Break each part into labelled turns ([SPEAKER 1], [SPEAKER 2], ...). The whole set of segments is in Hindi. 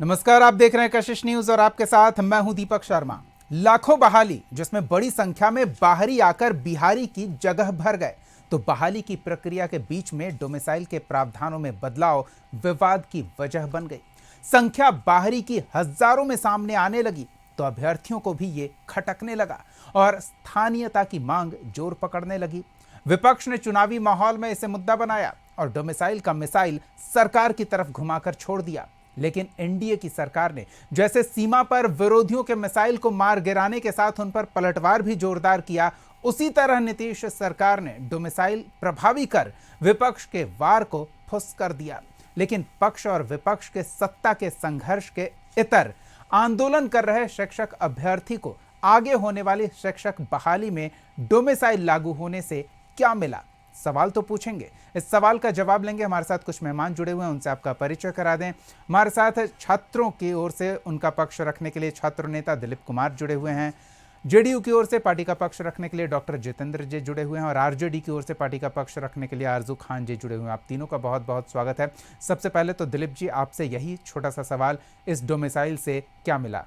[SPEAKER 1] नमस्कार, आप देख रहे हैं कशिश न्यूज और आपके साथ मैं हूं दीपक शर्मा। लाखों बहाली, जिसमें बड़ी संख्या में बाहरी आकर बिहारी की जगह भर गए, तो बहाली की प्रक्रिया के बीच में डोमिसाइल के प्रावधानों में बदलाव विवाद की वजह बन गई। संख्या बाहरी की हजारों में सामने आने लगी तो अभ्यर्थियों को भी ये खटकने लगा और स्थानीयता की मांग जोर पकड़ने लगी। विपक्ष ने चुनावी माहौल में इसे मुद्दा बनाया और डोमिसाइल का मिसाइल सरकार की तरफ घुमाकर छोड़ दिया। लेकिन एनडीए की सरकार ने जैसे सीमा पर विरोधियों के मिसाइल को मार गिराने के साथ उन पर पलटवार भी जोरदार किया, उसी तरह नीतीश सरकार ने डोमिसाइल प्रभावी कर विपक्ष के वार को फुस कर दिया। लेकिन पक्ष और विपक्ष के सत्ता के संघर्ष के इतर आंदोलन कर रहे शिक्षक अभ्यर्थी को आगे होने वाली शिक्षक बहाली में डोमिसाइल लागू होने से क्या मिला, सवाल तो पूछेंगे। इस सवाल का जवाब लेंगे। हमारे साथ कुछ मेहमान जुड़े हुए हैं, उनसे आपका परिचय करा दें। हमारे साथ छात्रों की ओर से उनका पक्ष रखने के लिए छात्र नेता दिलीप कुमार जुड़े हुए हैं। जेडीयू की ओर से पार्टी का पक्ष रखने के लिए डॉक्टर जितेंद्र जी जुड़े हुए हैं और आरजेडी की ओर से पार्टी का पक्ष रखने के लिए आरजू खान जी जुड़े हुए हैं। आप तीनों का बहुत बहुत स्वागत है। सबसे पहले तो दिलीप जी, आपसे यही छोटा सा सवाल, इस डोमिसाइल से क्या मिला?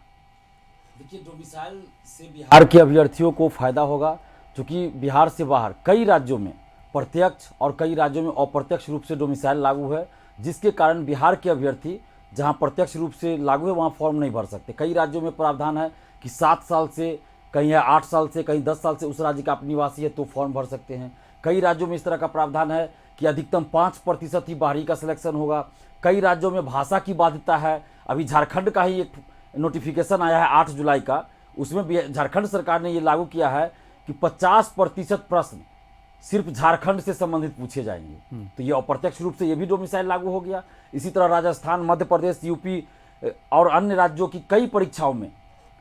[SPEAKER 2] देखिए, डोमिसाइल से बिहार के अभ्यर्थियों को फायदा होगा, क्योंकि बिहार से बाहर कई राज्यों में प्रत्यक्ष और कई राज्यों में अप्रत्यक्ष रूप से डोमिसाइल लागू है, जिसके कारण बिहार के अभ्यर्थी जहां प्रत्यक्ष रूप से लागू है वहां फॉर्म नहीं भर सकते। कई राज्यों में प्रावधान है कि 7 साल से, कहीं है 8 साल से, कहीं 10 साल से उस राज्य का आप निवासी है तो फॉर्म भर सकते हैं। कई राज्यों में इस तरह का प्रावधान है कि अधिकतम 5% ही बाहरी का सिलेक्शन होगा। कई राज्यों में भाषा की बाध्यता है। अभी झारखंड का ही एक नोटिफिकेशन आया है 8 जुलाई का, उसमें झारखंड सरकार ने ये लागू किया है कि 50% प्रश्न सिर्फ झारखंड से संबंधित पूछे जाएंगे। तो ये अप्रत्यक्ष रूप से ये भी डोमिसाइल लागू हो गया। इसी तरह राजस्थान, मध्य प्रदेश, यूपी और अन्य राज्यों की कई परीक्षाओं में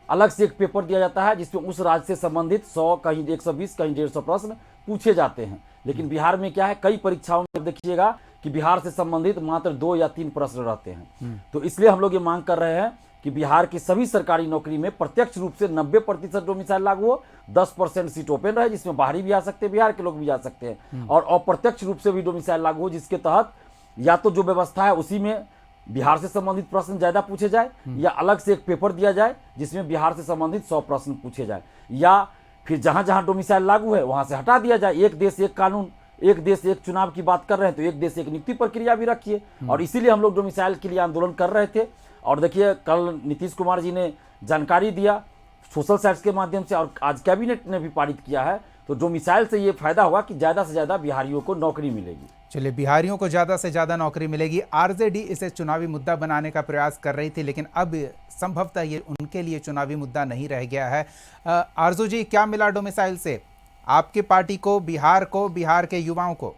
[SPEAKER 2] अलग से एक पेपर दिया जाता है जिसमें उस राज्य से संबंधित 100, कहीं 120, कहीं 150 प्रश्न पूछे जाते हैं। लेकिन बिहार में क्या है, कई परीक्षाओं में देखिएगा कि बिहार से संबंधित मात्र 2 या 3 प्रश्न रहते हैं। तो इसलिए हम लोग ये मांग कर रहे हैं कि बिहार की सभी सरकारी नौकरी में प्रत्यक्ष रूप से 90% डोमिसाइल लागू हो, 10% सीट ओपन रहे जिसमें बाहरी भी आ सकते हैं, बिहार के लोग भी जा सकते हैं, और अप्रत्यक्ष रूप से भी डोमिसाइल लागू हो, जिसके तहत या तो जो व्यवस्था है उसी में बिहार से संबंधित प्रश्न ज्यादा पूछे जाए, या अलग से एक पेपर दिया जाए जिसमें बिहार से संबंधित 100 प्रश्न पूछे जाए, या फिर जहां जहां डोमिसाइल लागू है वहां से हटा दिया जाए। एक देश एक कानून, एक देश एक चुनाव की बात कर रहे हैं तो एक देश एक नियुक्ति प्रक्रिया भी रखिए। और इसीलिए हम लोग डोमिसाइल के लिए आंदोलन कर रहे थे। और देखिए, कल नीतीश कुमार जी ने जानकारी दिया सोशल साइट्स के माध्यम से, और आज कैबिनेट ने भी पारित किया है। तो डोमिसाइल से ये फायदा होगा कि ज्यादा से ज्यादा बिहारियों को नौकरी मिलेगी।
[SPEAKER 1] चलिए, बिहारियों को ज्यादा से ज्यादा नौकरी मिलेगी। आरजेडी इसे चुनावी मुद्दा बनाने का प्रयास कर रही थी, लेकिन अब संभवतः ये उनके लिए चुनावी मुद्दा नहीं रह गया है। आरजू जी, क्या मिला डोमिसाइल से आपकी पार्टी को, बिहार को, बिहार के युवाओं को?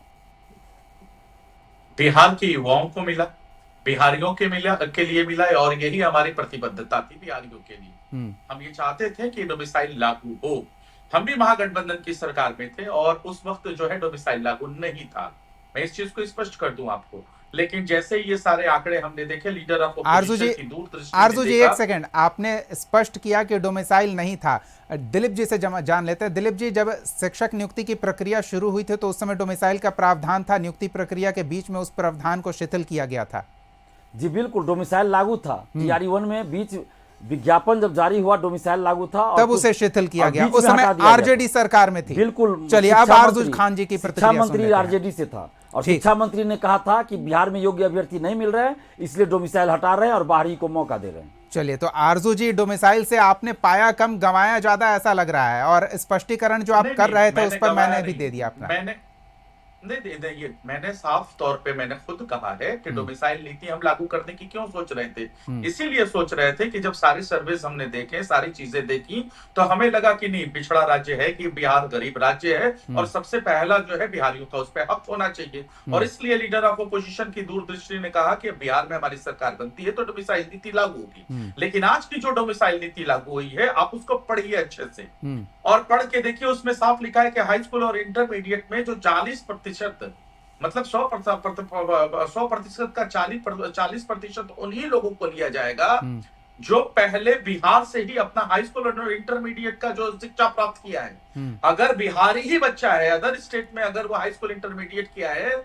[SPEAKER 3] बिहार के युवाओं को मिला, बिहारियों के लिए मिला, और यही हमारी प्रतिबद्धता थी बिहारियों के लिए। हम ये चाहते थे कि डोमिसाइल लागू हो। हम भी महागठबंधन की सरकार में थे और उस वक्त जो है डोमिसाइल लागू नहीं था। मैं इस चीज को स्पष्ट कर दूं आपको। लेकिन जैसे ये सारे आंकड़े हमने देखे, लीडर ऑफ
[SPEAKER 1] ओपोजिशन की दूरदृष्टि, आरजू जी एक सेकंड, आपने स्पष्ट किया कि डोमिसाइल नहीं था। दिलीप जी से जान लेते हैं। दिलीप जी, जब शिक्षक नियुक्ति की प्रक्रिया शुरू हुई थी तो उस समय डोमिसाइल का प्रावधान था, नियुक्ति प्रक्रिया के बीच में उस प्रावधान को शिथिल किया गया था।
[SPEAKER 2] जी बिल्कुल, डोमिसाइल लागू था। टीआरई 1 में बीच विज्ञापन जब जारी हुआ डोमिसाइल लागू था,
[SPEAKER 1] तब उसे शिथिल किया गया। उस समय आरजेडी सरकार में थी।
[SPEAKER 2] बिल्कुल।
[SPEAKER 1] चलिए, अब आरजू खान जी की
[SPEAKER 2] शिक्षा मंत्री आरजेडी से था, और शिक्षा मंत्री ने कहा था कि बिहार में योग्य अभ्यर्थी नहीं मिल रहे हैं, इसलिए डोमिसाइल हटा रहे हैं और बाहरी को मौका दे रहे हैं।
[SPEAKER 1] चलिए, तो आरजू जी, डोमिसाइल से आपने पाया कम, गंवाया ज्यादा, ऐसा लग रहा है। और स्पष्टीकरण जो आप कर रहे थे उस पर मैंने भी दे दिया अपना।
[SPEAKER 3] नहीं, मैंने साफ तौर पे मैंने खुद कहा है कि डोमिसाइल नीति हम लागू करने की क्यों सोच रहे थे। इसीलिए सोच रहे थे कि जब सारी सर्विस हमने देखे, सारी चीजें देखी, तो हमें लगा कि नहीं, पिछड़ा राज्य है, कि बिहार गरीब राज्य है और सबसे पहला जो है बिहारियों का उस पर हक होना चाहिए। और इसलिए लीडर ऑफ ओपोजिशन की दूरदृष्टि ने कहा कि बिहार में हमारी सरकार बनती है तो डोमिसाइल नीति लागू होगी। लेकिन आज की जो डोमिसाइल नीति लागू हुई है, आप उसको पढ़िए अच्छे से, और पढ़ के देखिए, उसमें साफ लिखा है कि हाई स्कूल और इंटरमीडिएट में जो 40%, मतलब 100% का 40% उन्हीं लोगों को लिया जाएगा जो पहले बिहार से ही अपना हाई स्कूल और इंटरमीडिएट का जो शिक्षा प्राप्त किया है। अगर बिहारी ही बच्चा है, अदर स्टेट में अगर वो हाई स्कूल इंटरमीडिएट किया है,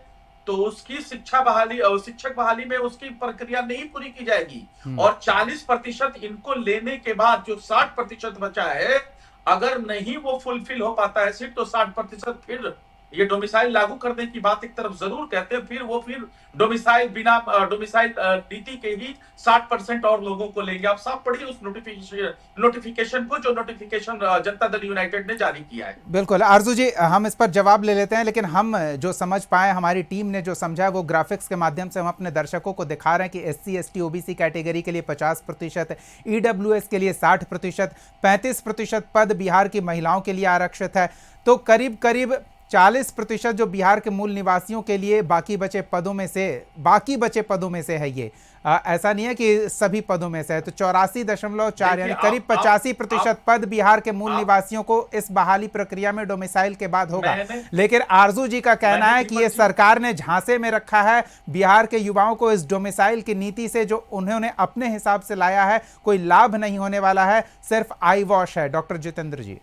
[SPEAKER 3] तो उसकी शिक्षक बहाली में उसकी प्रक्रिया नहीं पूरी की जाएगी। और 40% इनको लेने के बाद जो 60% बचा है, अगर नहीं वो फुलफिल हो पाता है सीट, तो 60% फिर ये डोमिसाइल लागू करने की बात एक तरफ जरूर कहते हैं, फिर डोमिसाइल बिना डोमिसाइल नीति के ही 60% और लोगों को लेंगे। आप साफ पढ़िए उस नोटिफिकेशन को, जो नोटिफिकेशन जनता दल यूनाइटेड ने जारी किया है।
[SPEAKER 1] बिल्कुल आरजू जी, हम इस पर जवाब ले लेते हैं, लेकिन हम जो समझ पाए, हमारी टीम ने जो समझा, वो ग्राफिक्स के माध्यम से हम अपने दर्शकों को दिखा रहे हैं कि SC ST OBC कैटेगरी के लिए 50%, EWS के लिए 60%, 35% पद बिहार की महिलाओं के लिए आरक्षित है। तो करीब करीब 40% जो बिहार के मूल निवासियों के लिए बाकी बचे पदों में से है। ये ऐसा नहीं है कि सभी पदों में से है। तो 84.4 यानी करीब 85% पद बिहार के मूल निवासियों को इस बहाली प्रक्रिया में डोमिसाइल के बाद होगा। लेकिन आरजू जी का कहना है कि ये सरकार ने झांसे में रखा है बिहार के युवाओं को। इस डोमिसाइल की नीति से जो उन्होंने अपने हिसाब से लाया है, कोई लाभ नहीं होने वाला है, सिर्फ आई वॉश है। डॉक्टर जितेंद्र जी,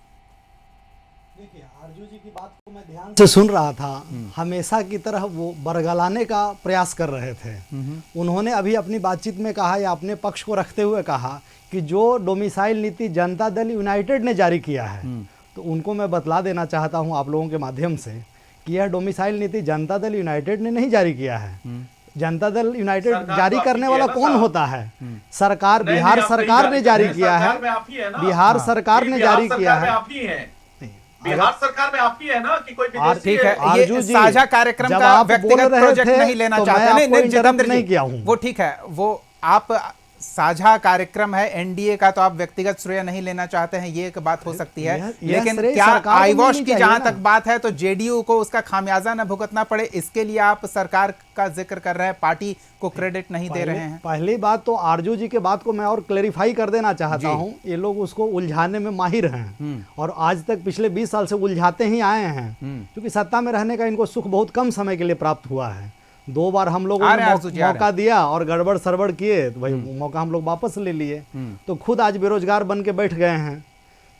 [SPEAKER 4] देखिए आरजू जी की बात को मैं ध्यान से सुन रहा था। हमेशा की तरह वो बरगलाने का प्रयास कर रहे थे। उन्होंने अभी अपनी बातचीत में कहा, या अपने पक्ष को रखते हुए कहा, कि जो डोमिसाइल नीति जनता दल यूनाइटेड ने जारी किया है, तो उनको मैं बतला देना चाहता हूं आप लोगों के माध्यम से कि यह डोमिसाइल नीति जनता दल यूनाइटेड ने नहीं जारी किया है। जनता दल यूनाइटेड जारी करने वाला कौन होता है? सरकार, बिहार सरकार ने जारी किया है। बिहार सरकार ने जारी किया है।
[SPEAKER 3] बिहार सरकार में आप ही है ना कि कोई
[SPEAKER 1] ठीक है, ये साझा कार्यक्रम का व्यक्तिगत प्रोजेक्ट नहीं लेना चाहते। नहीं जितेंद्र जी, किया हूं वो ठीक है, वो आप साझा कार्यक्रम है एनडीए का, तो आप व्यक्तिगत श्रेय नहीं लेना चाहते हैं, ये एक बात हो सकती है। लेकिन क्या आईवॉश की जहां तक बात है, तो जेडीयू को उसका खामियाजा न भुगतना पड़े, इसके लिए आप सरकार का जिक्र कर रहे हैं, पार्टी को क्रेडिट नहीं दे रहे हैं।
[SPEAKER 4] पहली बात तो आरजू जी के बात को मैं और क्लेरिफाई कर देना चाहता हूं। ये लोग उसको उलझाने में माहिर हैं और आज तक पिछले 20 साल से उलझाते ही आए हैं, क्योंकि सत्ता में रहने का इनको सुख बहुत कम समय के लिए प्राप्त हुआ है। 2 बार हम लोगों ने मौका दिया और गड़बड़ सरबड़ किए, तो भाई मौका हम लोग वापस ले लिए, तो खुद आज बेरोजगार बन के बैठ गए हैं।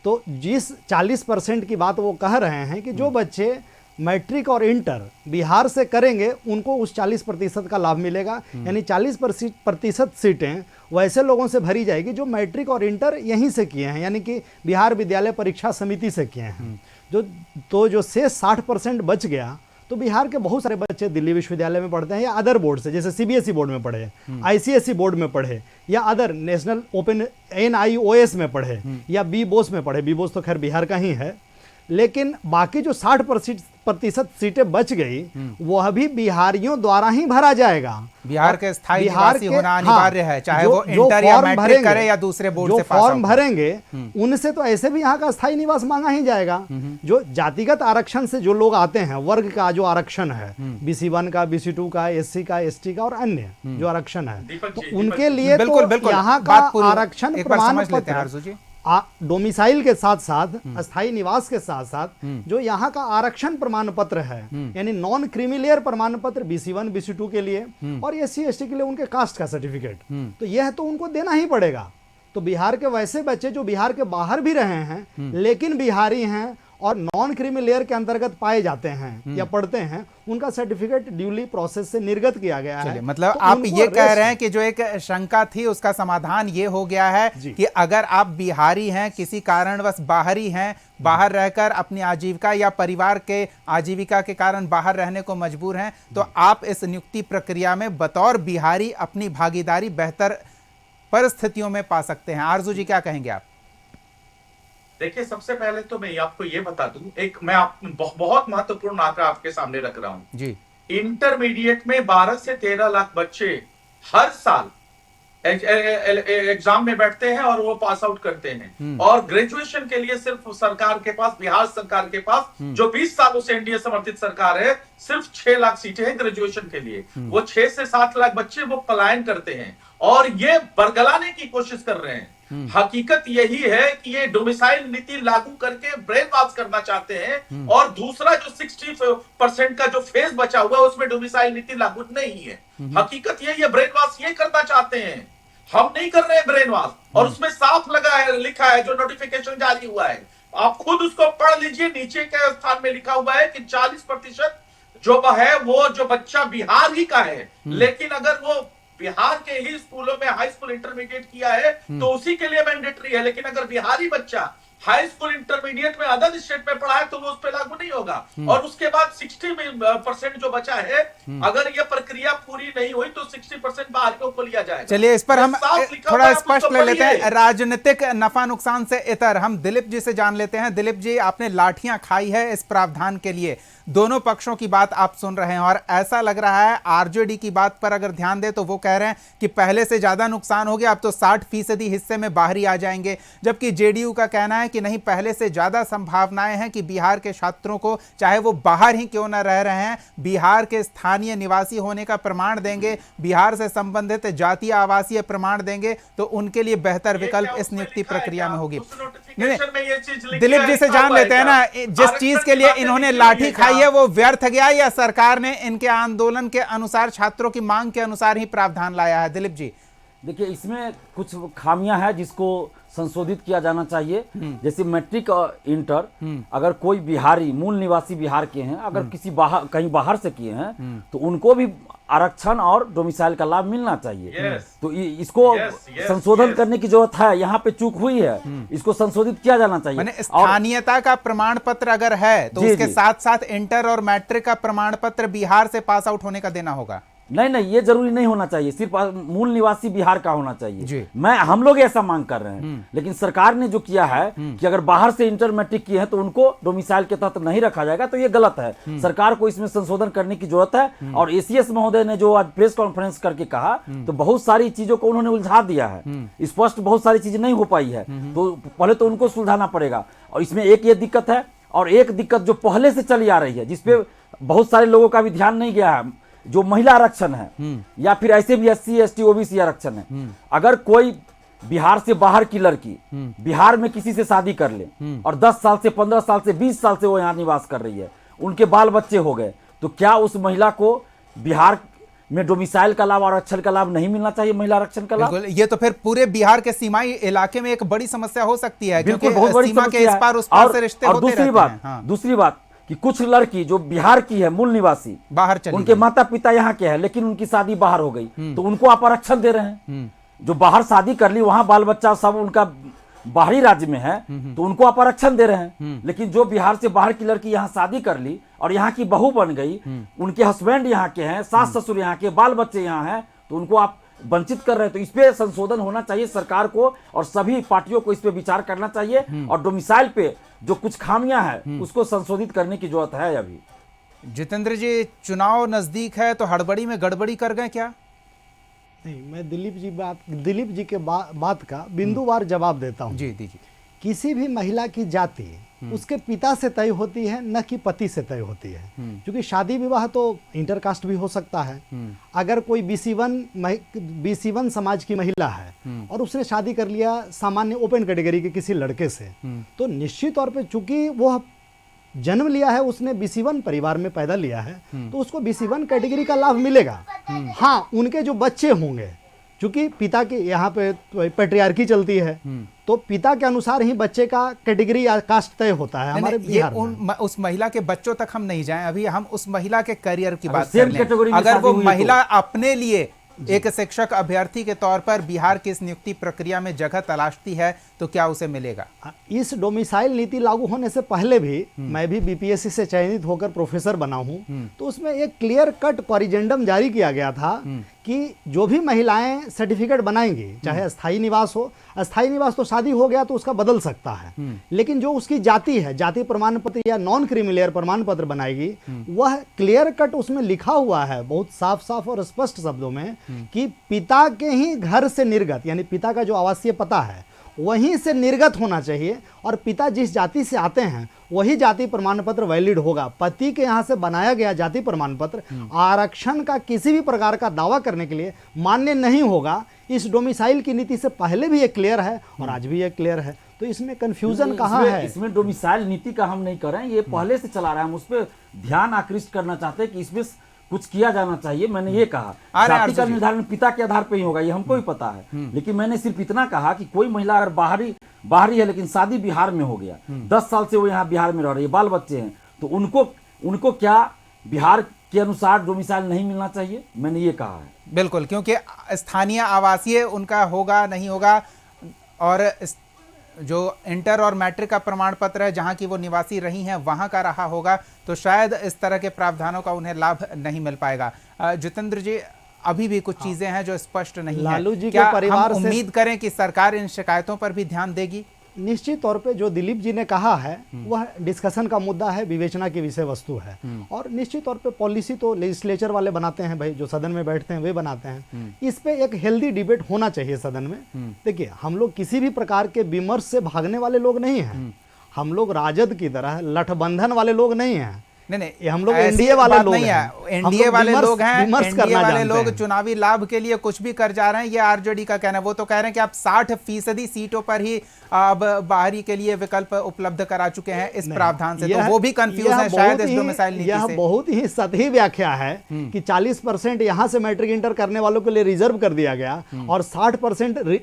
[SPEAKER 4] तो जिस 40% की बात वो कह रहे हैं कि जो बच्चे मैट्रिक और इंटर बिहार से करेंगे, उनको उस 40% का लाभ मिलेगा। यानी 40% सीटें वैसे लोगों से भरी जाएगी जो मैट्रिक और इंटर यहीं से किए हैं, यानी कि बिहार विद्यालय परीक्षा समिति से किए हैं। जो शेष 60% बच गया, तो बिहार के बहुत सारे बच्चे दिल्ली विश्वविद्यालय में पढ़ते हैं, या अदर बोर्ड से, जैसे CBSE बोर्ड में पढ़े, ICSE बोर्ड में पढ़े, या अदर नेशनल ओपन NIOS में पढ़े, या BBOS में पढ़े। BBOS तो खैर बिहार का ही है। लेकिन बाकी जो 60% सीटें बच गई, वह भी बिहारियों द्वारा ही भरा जाएगा।
[SPEAKER 1] बिहार के स्थायी निवासी होना अनिवार्य है, चाहे वो इंटर या मैट्रिक करे या दूसरे बोर्ड से पास आउट।
[SPEAKER 4] फॉर्म भरेंगे उनसे तो ऐसे भी यहाँ का स्थायी निवास मांगा ही जाएगा। जो जातिगत आरक्षण से जो लोग आते हैं, वर्ग का जो आरक्षण है, BC1 का, BC2 का, SC का, ST का और अन्य जो आरक्षण है, तो उनके लिए तो यहाँ का आरक्षण प्रमाण पत्र, डोमिसाइल के साथ साथ, अस्थायी निवास के साथ साथ, जो यहाँ का आरक्षण प्रमाण पत्र है, यानी नॉन क्रीमी प्रमाण पत्र BC1 BC2 के लिए, और SC ST के लिए उनके कास्ट का सर्टिफिकेट, तो यह तो उनको देना ही पड़ेगा। तो बिहार के वैसे बच्चे जो बिहार के बाहर भी रहे हैं, लेकिन बिहारी हैं और नॉन क्रीमी लेयर के अंतर्गत पाए जाते हैं या पढ़ते हैं, उनका सर्टिफिकेट ड्यूली प्रोसेस से निर्गत किया गया है।
[SPEAKER 1] मतलब तो आप ये कह रहे हैं कि जो एक शंका थी, उसका समाधान ये हो गया है कि अगर आप बिहारी हैं, किसी कारणवश बाहरी हैं, बाहर रहकर अपनी आजीविका या परिवार के आजीविका के कारण बाहर रहने को मजबूर हैं, तो आप इस नियुक्ति प्रक्रिया में बतौर बिहारी अपनी भागीदारी बेहतर परिस्थितियों में पा सकते हैं। आरजू जी, क्या कहेंगे आप?
[SPEAKER 3] देखिए, सबसे पहले तो मैं आपको ये बता दूं, एक मैं बहुत महत्वपूर्ण आंकड़ा आपके सामने रख रहा हूं
[SPEAKER 1] जी।
[SPEAKER 3] इंटरमीडिएट में 12 से 13 लाख बच्चे हर साल एग्जाम में बैठते हैं और वो पास आउट करते हैं। और ग्रेजुएशन के लिए सिर्फ सरकार के पास, बिहार सरकार के पास, जो 20 सालों से एनडीए समर्थित सरकार है, सिर्फ 6 लाख सीटें हैं ग्रेजुएशन के लिए। वो 6 से 7 लाख बच्चे वो पलायन करते हैं और ये बरगलाने की कोशिश कर रहे हैं। हकीकत यही है कि ये डोमिसाइल नीति लागू करके ब्रेन वॉश करना चाहते हैं, और दूसरा जो 60% का जो फेज बचा हुआ है, उसमें डोमिसाइल नीति लागू नहीं है। हकीकत ये ब्रेन वॉश ये करना चाहते हैं, हम नहीं कर रहे हैं ब्रेन वॉश। और उसमें साफ लिखा है, जो नोटिफिकेशन जारी हुआ है, आप खुद उसको पढ़ लीजिए। नीचे के स्थान में लिखा हुआ है कि 40% जो है वो जो बच्चा बिहार ही का है, लेकिन अगर वो बिहार के ही स्कूलों में हाई स्कूल इंटरमीडिएट किया है तो उसी के लिए मैंडेटरी है। लेकिन अगर बिहारी बच्चा हाई स्कूल इंटरमीडिएट में अदर स्टेट में पढ़ा है तो वो उस पर लागू नहीं होगा। और उसके बाद 60% जो बचा है, अगर ये प्रक्रिया पूरी नहीं हुई तो 60% बाहरियों को लिया जाएगा।
[SPEAKER 1] चलिए इस पर हम थोड़ा स्पष्ट ले लेते हैं।
[SPEAKER 3] हैं।
[SPEAKER 1] राजनीतिक नफा नुकसान से इतर हम दिलीप जी से जान लेते हैं। दिलीप जी, आपने लाठियां खाई है इस प्रावधान के लिए, दोनों पक्षों की बात आप सुन रहे हैं और ऐसा लग रहा है आरजेडी की बात पर अगर ध्यान दें तो वो कह रहे हैं कि पहले से ज्यादा नुकसान हो गया, अब तो 60% हिस्से में बाहरी आ जाएंगे, जबकि जेडीयू का कहना है कि नहीं, पहले से ज्यादा संभावनाएं हैं कि बिहार के छात्रों को, चाहे वो बाहर ही क्यों ना रह रहे हैं, बिहार के स्थानीय निवासी होने का प्रमाण देंगे, बिहार से संबंधित जातीय आवासीय प्रमाण देंगे तो उनके लिए बेहतर विकल्प इस नियुक्ति प्रक्रिया में होगी। दिलीप जी से जान लेते हैं ना, जिस चीज के लिए इन्होंने लाठी खाई है वो व्यर्थ गया या सरकार ने इनके आंदोलन के अनुसार, छात्रों की मांग के अनुसार ही प्रावधान लाया है? दिलीप जी,
[SPEAKER 2] देखिए इसमें कुछ खामियां हैं जिसको संशोधित किया जाना चाहिए। जैसे मैट्रिक और इंटर अगर कोई बिहारी मूल निवासी बिहार के हैं, अगर किसी कहीं बाहर से किए हैं तो उनको भी आरक्षण और डोमिसाइल का लाभ मिलना चाहिए। तो इसको संशोधन करने की जरूरत है। यहाँ पे चूक हुई है, इसको संशोधित किया जाना चाहिए।
[SPEAKER 1] माने स्थानीयता का प्रमाण पत्र अगर है तो उसके साथ साथ इंटर और मैट्रिक का प्रमाण पत्र बिहार से पास आउट होने का देना होगा।
[SPEAKER 2] नहीं, ये जरूरी नहीं होना चाहिए, सिर्फ मूल निवासी बिहार का होना चाहिए। हम लोग ऐसा मांग कर रहे हैं, लेकिन सरकार ने जो किया है कि अगर बाहर से इंटर मैट्रिक किए हैं तो उनको डोमिसाइल के तहत नहीं रखा जाएगा, तो ये गलत है। सरकार को इसमें संशोधन करने की जरूरत है। और एसीएस महोदय ने जो आज प्रेस कॉन्फ्रेंस करके कहा तो बहुत सारी चीजों को उन्होंने उलझा दिया है, स्पष्ट बहुत सारी चीजें नहीं हो पाई है, तो पहले तो उनको सुलझाना पड़ेगा। और इसमें एक ये दिक्कत है, और एक दिक्कत जो पहले से चली आ रही है जिसपे बहुत सारे लोगों का भी ध्यान नहीं गया है, जो महिला आरक्षण है या फिर ऐसे भी SC ST OBC आरक्षण है। अगर कोई बिहार से बाहर की लड़की बिहार में किसी से शादी कर ले और 10 साल से 15 साल से 20 साल से वो यहाँ निवास कर रही है, उनके बाल बच्चे हो गए, तो क्या उस महिला को बिहार में डोमिसाइल का लाभ और आरक्षण का लाभ नहीं मिलना चाहिए? महिला आरक्षण का लाभ,
[SPEAKER 1] ये तो फिर पूरे बिहार के सीमाई इलाके में एक बड़ी समस्या हो सकती है, क्योंकि
[SPEAKER 2] बहुत बड़ी
[SPEAKER 1] सीमा के इस पार उस पार से रिश्ते होते रहते हैं।
[SPEAKER 2] दूसरी बात कि कुछ लड़की जो बिहार की है मूल निवासी,
[SPEAKER 1] बाहर चली
[SPEAKER 2] उनके माता पिता यहाँ के हैं लेकिन उनकी शादी बाहर हो गई, तो उनको आप आरक्षण दे रहे हैं। जो बाहर शादी कर ली, वहां बाल बच्चा सब उनका बाहरी राज्य में है, तो उनको आप आरक्षण दे रहे हैं। लेकिन जो बिहार से बाहर की लड़की यहाँ शादी कर ली और यहाँ की बहू बन गई, उनके हस्बैंड यहाँ के हैं, सास ससुर यहाँ के, बाल बच्चे यहाँ हैं, तो उनको आप वंचित कर रहे हैं। तो इस पे संशोधन होना चाहिए सरकार को, और सभी पार्टियों को इस पे विचार करना चाहिए, और डोमिसाइल पे जो कुछ खामियां हैं उसको संशोधित करने की जरूरत है। अभी
[SPEAKER 1] जितेंद्र जी, चुनाव नजदीक है तो हड़बड़ी में गड़बड़ी कर गए क्या?
[SPEAKER 4] नहीं, मैं दिलीप जी के बात का बिंदुवार जवाब देता हूँ।
[SPEAKER 1] जी दीजिए।
[SPEAKER 4] किसी भी महिला की जाति उसके पिता से तय होती है, न कि पति से तय होती है। क्योंकि शादी विवाह तो इंटरकास्ट भी हो सकता है। अगर कोई BC1 समाज की महिला है और उसने शादी कर लिया सामान्य ओपन कैटेगरी के किसी लड़के से, तो निश्चित तौर पे चूंकि वो जन्म लिया है, उसने BC1 परिवार में पैदा लिया है, तो उसको BC1 कैटेगरी का लाभ मिलेगा। हाँ, उनके जो बच्चे होंगे, क्योंकि पिता के यहाँ पे पैट्रियार्की चलती है, तो पिता के अनुसार ही बच्चे का कैटेगरी या कास्ट तय होता है हमारे बिहार में।
[SPEAKER 1] उस महिला के बच्चों तक हम नहीं जाएं, अभी हम उस महिला के करियर की बात कर लें। अगर वो महिला अपने लिए एक शिक्षक अभ्यर्थी के तौर पर बिहार की इस नियुक्ति प्रक्रिया में जगह तलाशती है तो क्या उसे मिलेगा?
[SPEAKER 4] इस डोमिसाइल नीति लागू होने से पहले भी मैं भी BPSC से चयनित होकर प्रोफेसर बना हूं, तो उसमें एक क्लियर कट परिजेंडम जारी किया गया था कि जो भी महिलाएं सर्टिफिकेट बनाएंगी, चाहे अस्थायी निवास हो, अस्थायी निवास तो शादी हो गया तो उसका बदल सकता है, लेकिन जो उसकी जाति है, जाति प्रमाण पत्र या नॉन क्रीमिलेयर प्रमाण पत्र बनाएगी, वह क्लियर कट उसमें लिखा हुआ है बहुत साफ और स्पष्ट शब्दों में कि पिता के ही घर से निर्गत, यानी पिता का जो आवासीय पता है वहीं से निर्गत होना चाहिए, और पिता जिस जाति से आते हैं वही जाति प्रमाण पत्र वैलिड होगा। पति के यहाँ से बनाया गया जाति प्रमाण पत्र आरक्षण का किसी भी प्रकार का दावा करने के लिए मान्य नहीं होगा। इस डोमिसाइल की नीति से पहले भी ये क्लियर है और आज भी ये क्लियर है, तो इसमें कंफ्यूजन कहाँ है?
[SPEAKER 2] इसमें डोमिसाइल नीति का हम नहीं कर रहे हैं, ये पहले से चला रहा है। हम उस पर ध्यान आकृष्ट करना चाहते हैं कि इसमें कुछ किया जाना चाहिए। मैंने ये कहा जाति का निर्धारण पिता के आधार पर ही होगा, ये हमको भी पता है, लेकिन मैंने सिर्फ इतना कहा कि कोई महिला अगर बाहरी है लेकिन शादी बिहार में हो गया, 10 साल से वो यहाँ बिहार में रह रही है, बाल बच्चे हैं, तो उनको क्या बिहार के अनुसार डोमिसाइल नहीं मिलना चाहिए, मैंने ये कहा है।
[SPEAKER 1] बिल्कुल, क्योंकि स्थानीय आवासीय उनका होगा नहीं होगा, और जो इंटर और मैट्रिक का प्रमाण पत्र है जहां की वो निवासी रही हैं वहां का रहा होगा, तो शायद इस तरह के प्रावधानों का उन्हें लाभ नहीं मिल पाएगा। जितेंद्र जी, अभी भी कुछ चीजें हैं जो स्पष्ट नहीं है।
[SPEAKER 4] लालू जी के
[SPEAKER 1] क्या
[SPEAKER 4] परिवार
[SPEAKER 1] हम
[SPEAKER 4] से
[SPEAKER 1] उम्मीद करें कि सरकार इन शिकायतों पर भी ध्यान देगी?
[SPEAKER 4] निश्चित तौर पे जो दिलीप जी ने कहा है वह डिस्कशन का मुद्दा है, विवेचना की विषय वस्तु है। और निश्चित तौर पे पॉलिसी तो लेजिस्लेचर वाले बनाते हैं भाई, जो सदन में बैठते हैं वे बनाते हैं। इस पे एक हेल्दी डिबेट होना चाहिए सदन में। देखिए, हम लोग किसी भी प्रकार के विमर्श से भागने वाले लोग नहीं हैं। हम लोग राजद की तरह लठबंधन वाले लोग नहीं हैं।
[SPEAKER 1] नहीं,
[SPEAKER 4] ये हम लोग
[SPEAKER 1] ऐसी
[SPEAKER 4] एनडीए वाले
[SPEAKER 1] बात
[SPEAKER 4] लोग
[SPEAKER 1] नहीं है।
[SPEAKER 4] हैं।
[SPEAKER 1] एनडीए वाले लोग हैं,
[SPEAKER 4] विमर्श
[SPEAKER 1] एनडीए
[SPEAKER 4] करना
[SPEAKER 1] वाले
[SPEAKER 4] जानते
[SPEAKER 1] लोग
[SPEAKER 4] हैं।
[SPEAKER 1] चुनावी लाभ के लिए कुछ भी कर जा रहे हैं, ये आरजेडी का कहना है। वो तो कह रहे हैं कि आप 60% सीटों पर ही अब बाहरी के लिए विकल्प उपलब्ध करा चुके हैं इस प्रावधान से, तो वो भी कंफ्यूज है शायद इस डोमिसाइल नीति
[SPEAKER 4] यह
[SPEAKER 1] से।
[SPEAKER 4] बहुत ही सतही व्याख्या है कि 40% यहां से मैट्रिक इंटर करने वालों के लिए रिजर्व कर दिया गया और 60%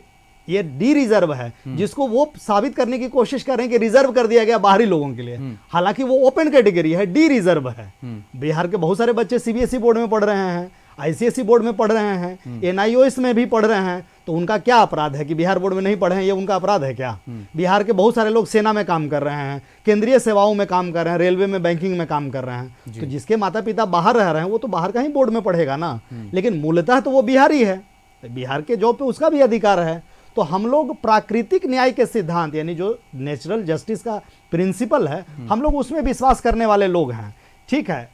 [SPEAKER 4] ये डी रिजर्व है, जिसको वो साबित करने की कोशिश कर रहे हैं कि रिजर्व कर दिया गया बाहरी लोगों के लिए। हालांकि वो ओपन कैटेगरी है, डी रिजर्व है। बिहार के बहुत सारे बच्चे सीबीएसई बोर्ड में पढ़ रहे हैं, आईसीएसई बोर्ड में पढ़ रहे हैं, एनआईओएस में भी पढ़ रहे हैं। तो उनका क्या अपराध है कि बिहार बोर्ड में नहीं पढ़े हैं? ये उनका अपराध है क्या? बिहार के बहुत सारे लोग सेना में काम कर रहे हैं, केंद्रीय सेवाओं में काम कर रहे हैं, रेलवे में, बैंकिंग में काम कर रहे हैं। तो जिसके माता पिता बाहर रह रहे हैं वो तो बाहर का ही बोर्ड में पढ़ेगा ना। लेकिन मूलतः तो वो बिहारी है, बिहार के जॉब पे उसका भी अधिकार है। तो हम लोग प्राकृतिक न्याय के सिद्धांत, यानी जो नेचुरल जस्टिस का प्रिंसिपल है, हम लोग उसमें विश्वास करने वाले लोग हैं। ठीक है,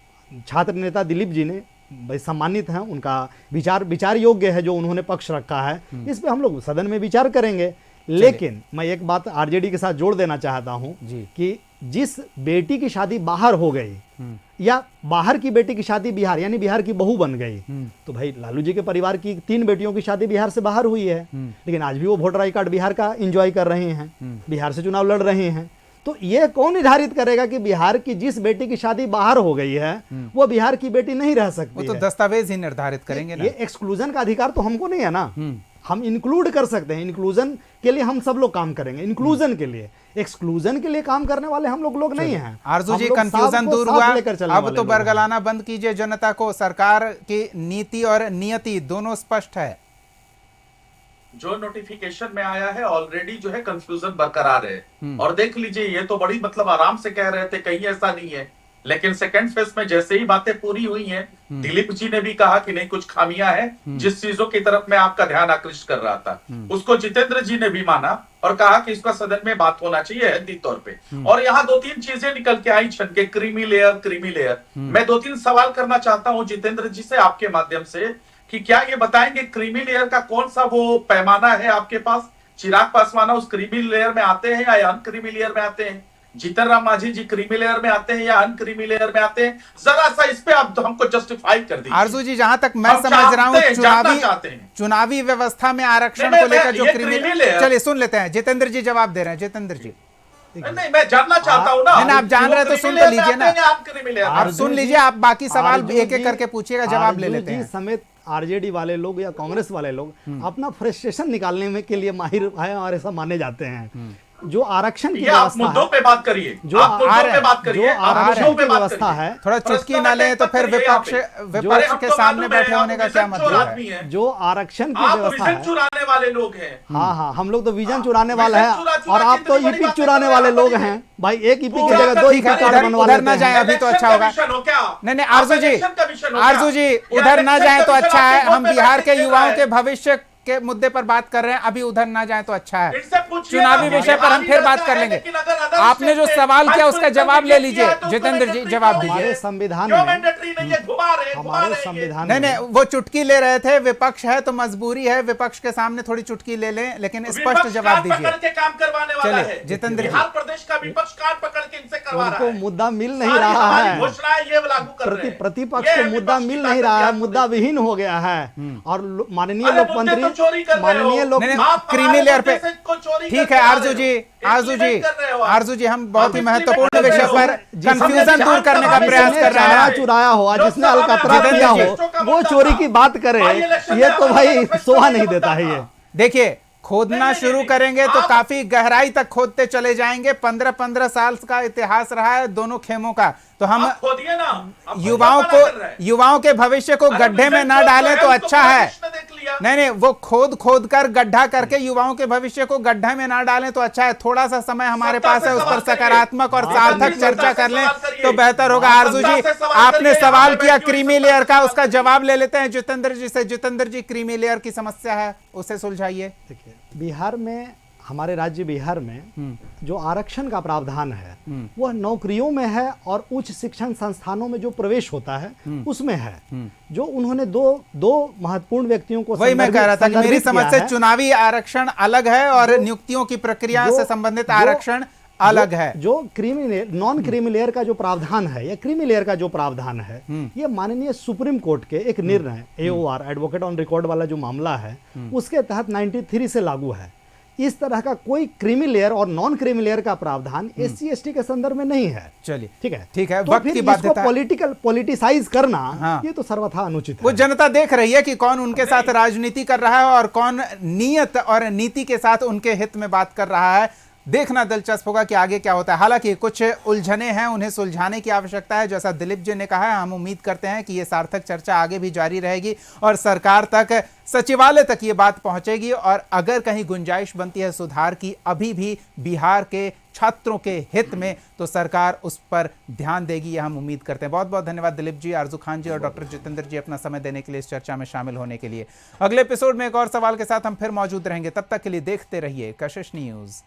[SPEAKER 4] छात्र नेता दिलीप जी ने भाई सम्मानित हैं, उनका विचार योग्य है जो उन्होंने पक्ष रखा है, इस पे हम लोग सदन में विचार करेंगे। लेकिन मैं एक बात आरजेडी के साथ जोड़ देना चाहता हूं कि जिस बेटी की शादी बाहर हो गई या बाहर की बेटी की शादी बिहार, यानी बिहार की बहू बन गई, तो भाई लालू जी के परिवार की 3 बेटियों की शादी बिहार से बाहर हुई है, लेकिन आज भी वो वोटर आई कार्ड बिहार का एंजॉय कर रहे हैं, बिहार से चुनाव लड़ रहे हैं। तो ये कौन निर्धारित करेगा कि बिहार की जिस बेटी की शादी बाहर हो गई है वो बिहार की बेटी नहीं रह सकती?
[SPEAKER 1] वो तो दस्तावेज ही निर्धारित करेंगे ना।
[SPEAKER 4] ये एक्सक्लूजन का अधिकार तो हमको नहीं है ना। हम इंक्लूड कर सकते हैं, इंक्लूजन के लिए हम सब लोग काम करेंगे, इंक्लूजन के लिए। एक्सक्लूजन के लिए काम करने वाले हम लोग नहीं हैं।
[SPEAKER 1] आरजू जी, कंफ्यूजन दूर हुआ, अब तो बरगलाना बंद कीजिए जनता को। सरकार की नीति और नियति दोनों स्पष्ट है।
[SPEAKER 3] जो नोटिफिकेशन में आया है ऑलरेडी जो है कंफ्यूजन बरकरार है। और देख लीजिए, ये तो बड़ी मतलब आराम से कह रहे थे कहीं ऐसा नहीं है, लेकिन सेकंड फेज में जैसे ही बातें पूरी हुई हैं, दिलीप जी ने भी कहा कि नहीं कुछ खामियां हैं, जिस चीजों की तरफ मैं आपका ध्यान आकृष्ट कर रहा था उसको जितेंद्र जी ने भी माना और कहा कि इसका सदन में बात होना चाहिए हद्दी तौर पे। और यहाँ 2-3 चीजें निकल के आई छन के, क्रीमी लेयर। मैं 2-3 सवाल करना चाहता हूँ जितेंद्र जी से आपके माध्यम से कि क्या ये बताएंगे क्रीमी लेयर का कौन सा वो पैमाना है आपके पास? चिराग पासवान उस क्रीमी लेयर में आते हैं या अनक्रीमी लेयर में आते हैं? जीतन राम मांझी जी क्रीमी लेयर में आते हैं या अनक्रीमी लेयर में आते हैं? जरा सा इस पे आप हमको जस्टिफाई कर दीजिए।
[SPEAKER 1] आरजू जी, जहां तक मैं समझ रहा हूं, चुनावी व्यवस्था में आरक्षण को लेकर जो क्रीमी लेयर, चलिए सुन लेते हैं, जितेंद्र जी जवाब दे रहे हैं। जितेंद्र जी,
[SPEAKER 3] नहीं मैं जानना चाहता हूँ ना।
[SPEAKER 1] नहीं, आप जान रहे तो सुन तो लीजिए ना, आप सुन लीजिए, आप बाकी सवाल एक एक करके पूछिएगा, जवाब ले लेते हैं।
[SPEAKER 4] समेत आरजेडी वाले लोग या कांग्रेस वाले लोग अपना फ्रस्ट्रेशन निकालने में के लिए माहिर है और ऐसा माने जाते हैं। जो आरक्षण की व्यवस्था
[SPEAKER 3] मुद्दों पे बात करिए,
[SPEAKER 4] जो आरक्षण की व्यवस्था है,
[SPEAKER 1] थोड़ा चुटकी ना ले तो फिर विपक्ष के सामने बैठे होने का क्या मतलब है?
[SPEAKER 4] जो आरक्षण की व्यवस्था है,
[SPEAKER 3] चुराने वाले लोग हैं।
[SPEAKER 4] हाँ, हम लोग तो विजन चुराने वाला है और आप तो ईपिक चुराने वाले लोग हैं भाई। एक ईपिक की जगह 2 ईपिक
[SPEAKER 1] उधर ना जाए अभी तो अच्छा होगा। नहीं, आरजू जी उधर ना जाए तो अच्छा है। हम बिहार के युवाओं के भविष्य के मुद्दे पर बात कर रहे हैं, अभी उधर ना जाए तो अच्छा है। चुनावी विषय पर हम फिर बात कर लेंगे। आपने जो सवाल किया उसका जवाब ले लीजिए। जितेंद्र जी जवाब दीजिए।
[SPEAKER 4] हमारे संविधान
[SPEAKER 1] नहीं, वो चुटकी ले रहे थे, विपक्ष है तो मजबूरी है, विपक्ष के सामने थोड़ी चुटकी ले लें, लेकिन स्पष्ट जवाब दीजिए।
[SPEAKER 3] काम करवाने वाला है
[SPEAKER 1] जितेंद्र जी,
[SPEAKER 3] बिहार प्रदेश का विपक्ष कान पकड़ के इनसे करवा रहा है।
[SPEAKER 4] उनको मुद्दा मिल नहीं रहा है, प्रतिपक्ष को मुद्दा मिल नहीं रहा है, मुद्दा विहीन हो गया है। और माननीय लोक मंत्री, माननीय लोग
[SPEAKER 1] क्रीमी लेयर पे, ठीक है आरजू जी, हम बहुत ही महत्वपूर्ण विषय पर कंफ्यूजन दूर करने का प्रयास कर रहे हैं।
[SPEAKER 4] चुराया हो, जिसने अलकतरा किया हो, वो चोरी की बात करे, ये तो भाई शोभा नहीं देता है। ये
[SPEAKER 1] देखिए, खोदना शुरू करेंगे तो काफी गहराई तक खोदते चले जाएंगे। 15-15 साल का इतिहास रहा है दोनों खेमों का, तो हम
[SPEAKER 3] खोदिए ना,
[SPEAKER 1] युवाओं के भविष्य को गड्ढे में ना डालें तो अच्छा है। नहीं, वो खोद कर गड्ढा करके युवाओं के भविष्य को गड्ढे में ना डालें तो अच्छा है। थोड़ा सा समय हमारे पास है, उस पर सकारात्मक और सार्थक चर्चा कर लें तो बेहतर होगा। आरजू जी, आपने सवाल किया क्रीमी लेयर का, उसका जवाब ले लेते हैं जितेंद्र जी से। जितेंद्र जी, क्रीमी लेयर की समस्या है, उसे सुलझाइए।
[SPEAKER 4] देखिए, बिहार में, हमारे राज्य बिहार में जो आरक्षण का प्रावधान है वह नौकरियों में है और उच्च शिक्षण संस्थानों में जो प्रवेश होता है उसमें है। जो उन्होंने दो महत्वपूर्ण व्यक्तियों को,
[SPEAKER 1] वही मैं कह रहा था कि मेरी समझ से चुनावी आरक्षण अलग है और नियुक्तियों की प्रक्रिया से संबंधित आरक्षण अलग है।
[SPEAKER 4] जो नॉन क्रीमी लेयर का जो प्रावधान है या क्रीमी लेयर का जो प्रावधान है, ये माननीय सुप्रीम कोर्ट के एक निर्णय AOR, एडवोकेट ऑन रिकॉर्ड वाला जो मामला है, उसके तहत 93 से लागू है। इस तरह का कोई क्रीमी लेयर और नॉन क्रीमी लेयर का प्रावधान SC ST के संदर्भ में नहीं है।
[SPEAKER 1] चलिए,
[SPEAKER 4] ठीक है।
[SPEAKER 1] तो वक्त की बाध्यता,
[SPEAKER 4] पॉलिटिसाइज करना ये तो सर्वथा अनुचित है।
[SPEAKER 1] वो जनता देख रही है कि कौन उनके साथ राजनीति कर रहा है और कौन नियत और नीति के साथ उनके हित में बात कर रहा है। देखना दिलचस्प होगा कि आगे क्या होता है। हालांकि कुछ उलझने हैं, उन्हें सुलझाने की आवश्यकता है। जैसा दिलीप जी ने कहा है, हम उम्मीद करते हैं कि ये सार्थक चर्चा आगे भी जारी रहेगी और सरकार तक, सचिवालय तक ये बात पहुंचेगी। और अगर कहीं गुंजाइश बनती है सुधार की अभी भी बिहार के छात्रों के हित में, तो सरकार उस पर ध्यान देगी, यह हम उम्मीद करते हैं। बहुत बहुत धन्यवाद दिलीप जी, आरजू खान जी और डॉक्टर जितेंद्र जी अपना समय देने के लिए, इस चर्चा में शामिल होने के लिए। अगले एपिसोड में एक और सवाल के साथ हम फिर मौजूद रहेंगे। तब तक के लिए देखते रहिए कशिश न्यूज।